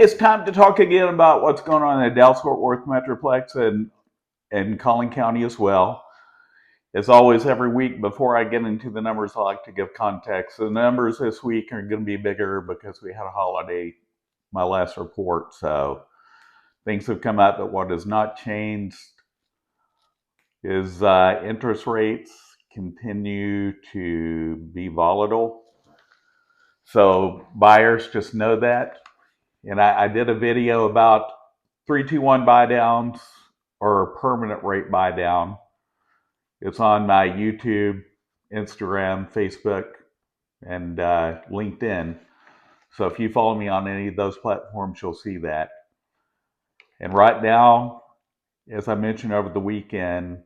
It's time to talk again about what's going on in the Dallas-Fort Worth Metroplex and Collin County as well. As always, every week before I get into the numbers, I like to give context. The numbers this week are going to be bigger because we had a holiday, my last report. So things have come up, but what has not changed is interest rates continue to be volatile. So buyers just know that. And I did a video about 3-2-1 buy downs or a permanent rate buy down. It's on my YouTube, Instagram, Facebook, and LinkedIn. So if you follow me on any of those platforms, you'll see that. And right now, as I mentioned over the weekend,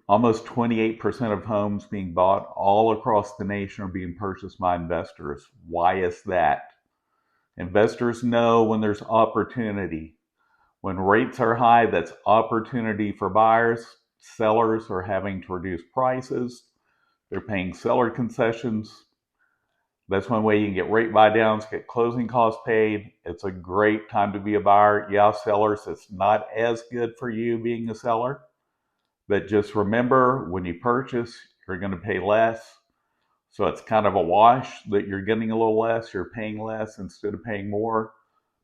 almost 28% of homes being bought all across the nation are being purchased by investors. Why is that? Investors know when there's opportunity. When rates are high, that's opportunity for buyers. Sellers are having to reduce prices. They're paying seller concessions. That's one way you can get rate buy downs, get closing costs paid. It's a great time to be a buyer. Yeah, sellers, it's not as good for you being a seller. But just remember, when you purchase, you're going to pay less. So it's kind of a wash that you're getting a little less, you're paying less instead of paying more.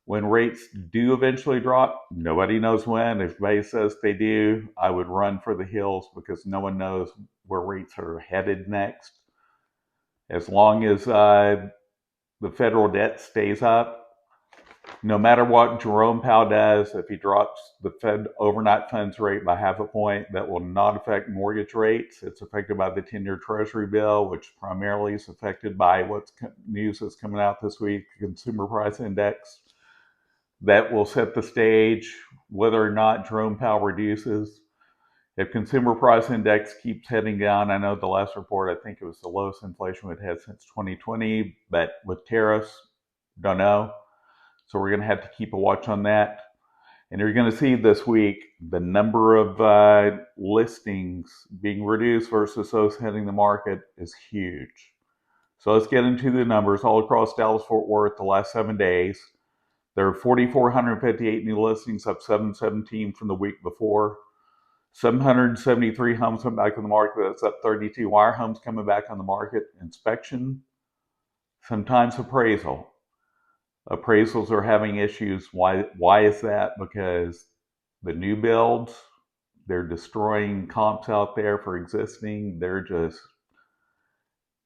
When rates do eventually drop, nobody knows when. If anybody says they do, I would run for the hills because no one knows where rates are headed next. As long as the federal debt stays up, no matter what Jerome Powell does, if he drops the Fed overnight funds rate by half a point, that will not affect mortgage rates. It's affected by the 10-year Treasury bill, which primarily is affected by what's news that's coming out this week, the Consumer Price Index. That will set the stage whether or not Jerome Powell reduces. If Consumer Price Index keeps heading down, I know the last report, I think it was the lowest inflation we've had since 2020, but with tariffs, don't know. So we're going to have to keep a watch on that. And you're going to see this week the number of listings being reduced versus those hitting the market is huge. So let's get into the numbers all across Dallas-Fort Worth the last 7 days. There are 4,458 new listings, up 717 from the week before. 773 homes come back on the market. That's up 32. Why are homes coming back on the market? Inspection, sometimes appraisal. Appraisals are having issues. Why is that? Because the new builds, they're destroying comps out there for existing.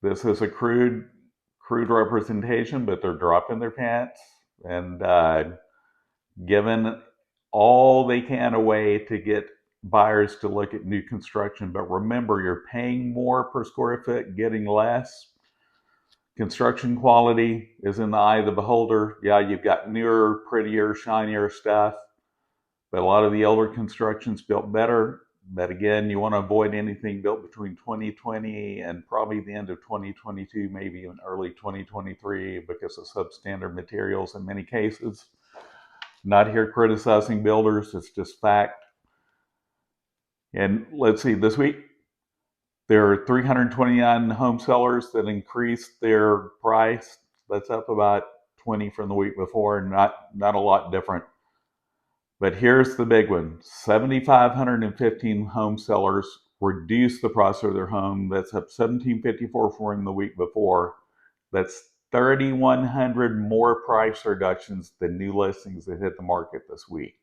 This is a crude representation, but they're dropping their pants and giving all they can away to get buyers to look at new construction. But remember, you're paying more per square foot, getting less. Construction quality is in the eye of the beholder. Yeah, you've got newer, prettier, shinier stuff, but a lot of the older construction's built better. But again, you want to avoid anything built between 2020 and probably the end of 2022, maybe even early 2023, because of substandard materials in many cases. Not here criticizing builders, it's just fact. And let's see, this week, there are 329 home sellers that increased their price. That's up about 20 from the week before, not a lot different. But here's the big one. 7,515 home sellers reduced the price of their home. That's up 1,754 from the week before. That's 3,100 more price reductions than new listings that hit the market this week.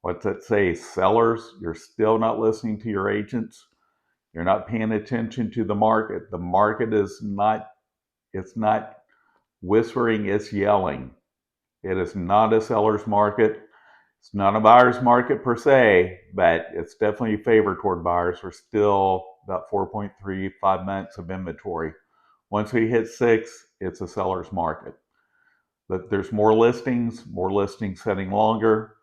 What's that say? Sellers, you're still not listening to your agents. You're not paying attention to the market. The market is not, it's not whispering, it's yelling. It is not a seller's market. It's not a buyer's market per se, but it's definitely favored toward buyers. We're still about 4.35 months of inventory. Once we hit 6, it's a seller's market. But there's more listings setting longer.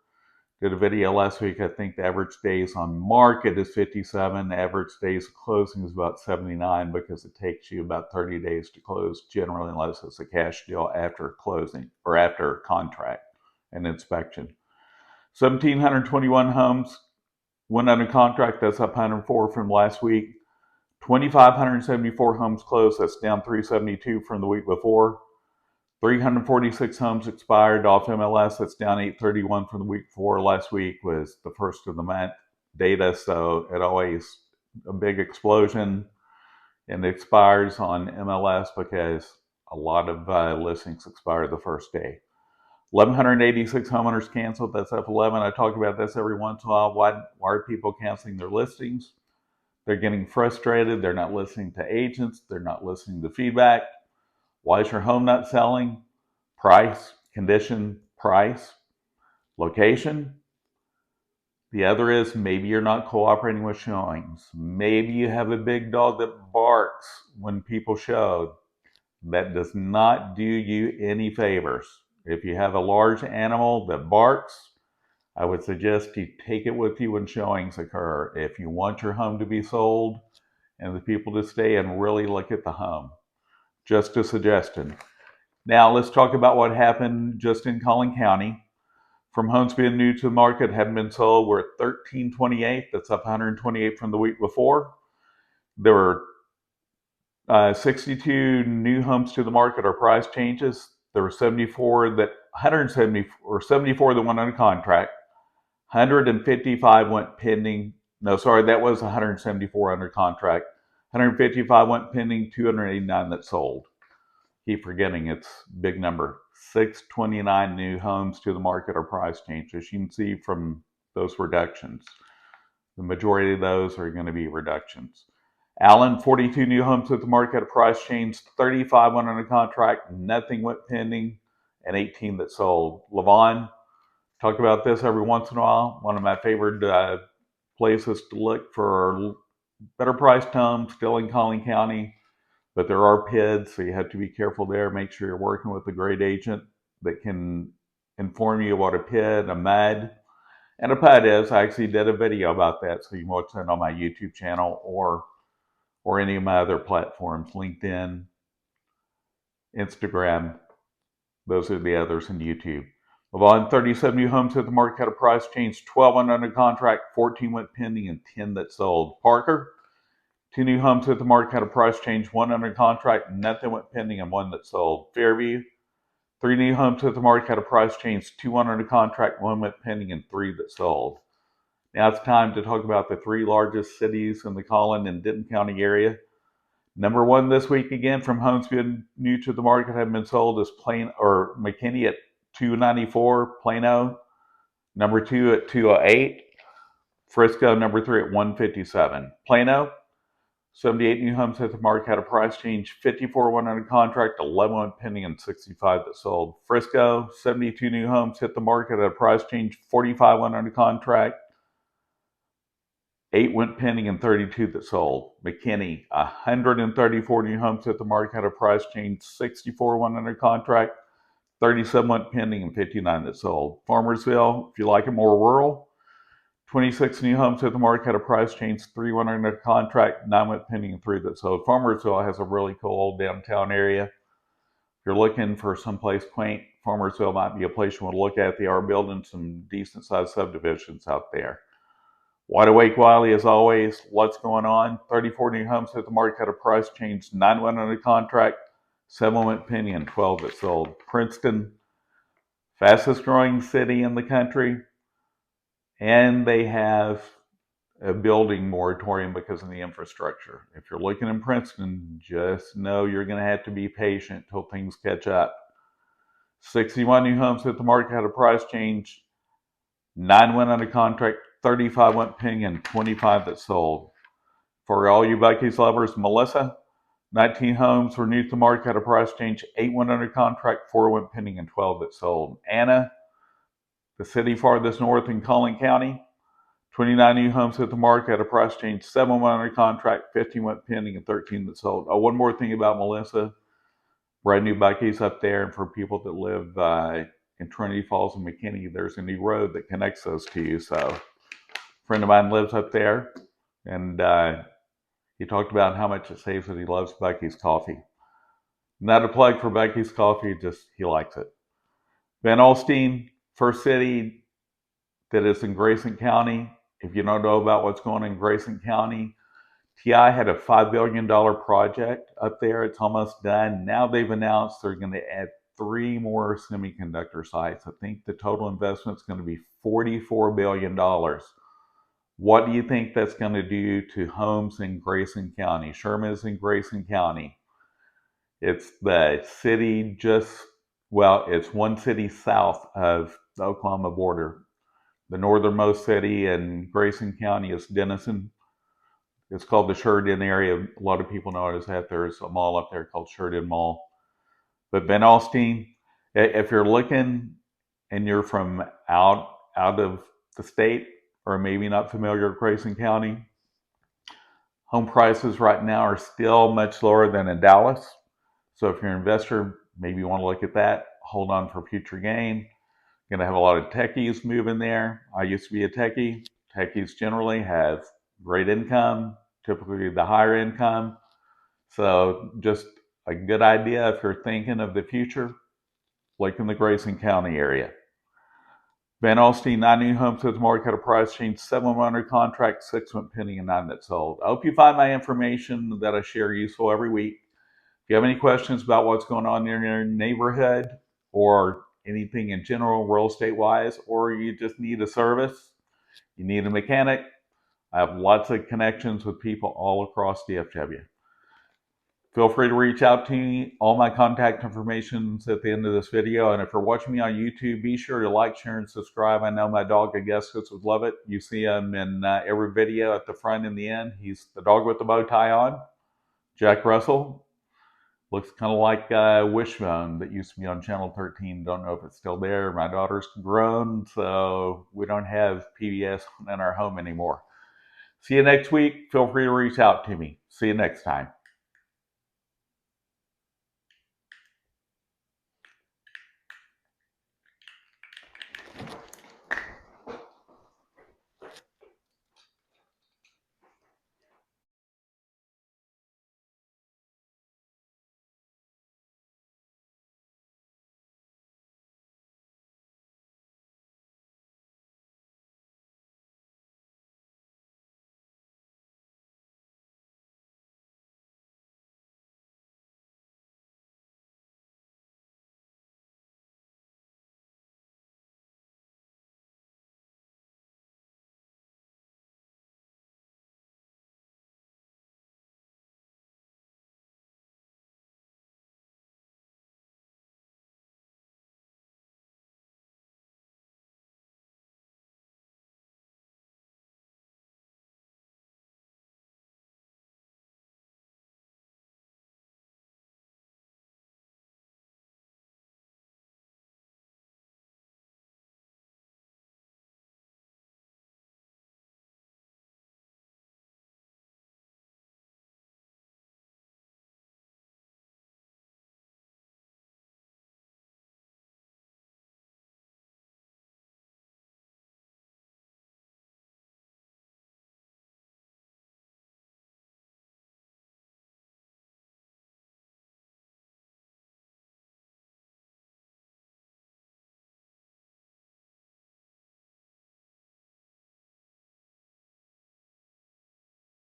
Did a video last week. I think the average days on market is 57. The average days of closing is about 79 because it takes you about 30 days to close generally, unless it's a cash deal after closing or after contract and inspection. 1,721 homes went under contract. That's up 104 from last week. 2,574 homes closed. That's down 372 from the week before. 346 homes expired off MLS. That's down 831 from the week before. Last week was the first of the month data, so it always a big explosion and it expires on MLS because a lot of listings expire the first day. 1,186 homeowners canceled. That's up 11. I talk about this every once in a while. Why are people canceling their listings? They're getting frustrated. They're not listening to agents. They're not listening to feedback. Why is your home not selling? Price, condition, price, location. The other is maybe you're not cooperating with showings. Maybe you have a big dog that barks when people show. That does not do you any favors. If you have a large animal that barks, I would suggest you take it with you when showings occur. If you want your home to be sold and the people to stay and really look at the home. Just a suggestion. Now let's talk about what happened just in Collin County. From homes being new to the market, hadn't been sold, we're at 1328. That's up 128 from the week before. There were 62 new homes to the market or price changes. There were 74 that 170 or 74 that went under contract. 155 went pending. No, sorry, that was 174 under contract. 155 went pending. 289 that sold. Keep forgetting it's a big number. 629 new homes to the market or price changes. You can see from those reductions. The majority of those are going to be reductions. Allen, 42 new homes to the market, price change, 35 went under contract, nothing went pending, and 18 that sold. Levon, talk about this every once in a while. One of my favorite places to look for better priced homes, still in Collin County, but there are PIDs, so you have to be careful there. Make sure you're working with a great agent that can inform you what a PID, a MUD, and a PUD is. I actually did a video about that, so you can watch that on my YouTube channel or any of my other platforms, LinkedIn, Instagram. Those are the others in YouTube. Levon, 37 new homes at the market had a price change, 12 went under contract, 14 went pending, and 10 that sold. Parker, 2 new homes at the market had a price change, 1 under contract, nothing went pending, and 1 that sold. Fairview, 3 new homes at the market had a price change, 2 under contract, 1 went pending, and 3 that sold. Now it's time to talk about the 3 largest cities in the Collin and Denton County area. Number 1 this week again from homes being new to the market have been sold is Plano or McKinney at 294, Plano number 2 at 208, Frisco number 3 at 157. Plano, 78 new homes at the market had a price change, 54 went under contract, 11 went pending, and 65 that sold. Frisco, 72 new homes hit the market at a price change, 45 went under contract, 8 went pending, and 32 that sold. McKinney, 134 new homes hit the market at a price change, 64 went under contract, 37 went pending, and 59 that sold. Farmersville, if you like it more rural, 26 new homes hit the market at a price change, 3 went under contract, 9 went pending, and 3 that sold. Farmersville has a really cool old downtown area. If you're looking for someplace quaint, Farmersville might be a place you want to look at. They are building some decent sized subdivisions out there. Wide Awake Wiley, as always, what's going on? 34 new homes hit the market at a price change, 9 went under contract, 7 went pending, and 12 that sold. Princeton, fastest growing city in the country, and they have a building moratorium because of the infrastructure. If you're looking in Princeton, just know you're going to have to be patient till things catch up. 61 new homes hit the market had a price change, 9 went under contract, 35 went pending, and 25 that sold. For all you Buc-ee's lovers, Melissa, 19 homes were new to the market at a price change, 8 went under contract, 4 went pending, and 12 that sold. Anna, the city farthest north in Collin County, 29 new homes hit the market at a price change, 7 went under contract, 15 went pending, and 13 that sold. Oh, one more thing about Melissa, brand new Buc-ee's up there, and for people that live in Trinity Falls and McKinney, there's a new road that connects those two. So a friend of mine lives up there, and he talked about how much it saves that he loves Buc-ee's coffee. Not a plug for Buc-ee's coffee, just he likes it. Van Alstyne, first city that is in Grayson County. If you don't know about what's going on in Grayson County, TI had a $5 billion project up there. It's almost done. Now they've announced they're going to add 3 more semiconductor sites. I think the total investment is going to be $44 billion. What do you think that's going to do to homes in Grayson County? Sherman is in Grayson County. It's the city it's one city south of the Oklahoma border. The northernmost city in Grayson County is Denison. It's called the Sheridan area. A lot of people know it as that. There's a mall up there called Sheridan Mall. But Ben Alstine, if you're looking and you're from out of the state or maybe not familiar with Grayson County, home prices right now are still much lower than in Dallas. So if you're an investor, maybe you want to look at that. Hold on for future gain. Going to have a lot of techies moving there. I used to be a techie. Techies generally have great income, typically the higher income. So just a good idea if you're thinking of the future, like in the Grayson County area. Van Alstine, 9 new homes at the market, a price change, 7 under contract, 6 went pending, and 9 that sold. I hope you find my information that I share useful every week. If you have any questions about what's going on in your neighborhood or anything in general real estate wise, or you just need a service, you need a mechanic, I have lots of connections with people all across DFW. Feel free to reach out to me. All my contact information is at the end of this video. And if you're watching me on YouTube, be sure to like, share, and subscribe. I know my dog Augustus would love it. You see him in every video at the front and the end. He's the dog with the bow tie on, Jack Russell. Looks kind of like Wishbone that used to be on Channel 13. Don't know if it's still there. My daughter's grown, so we don't have PBS in our home anymore. See you next week. Feel free to reach out to me. See you next time.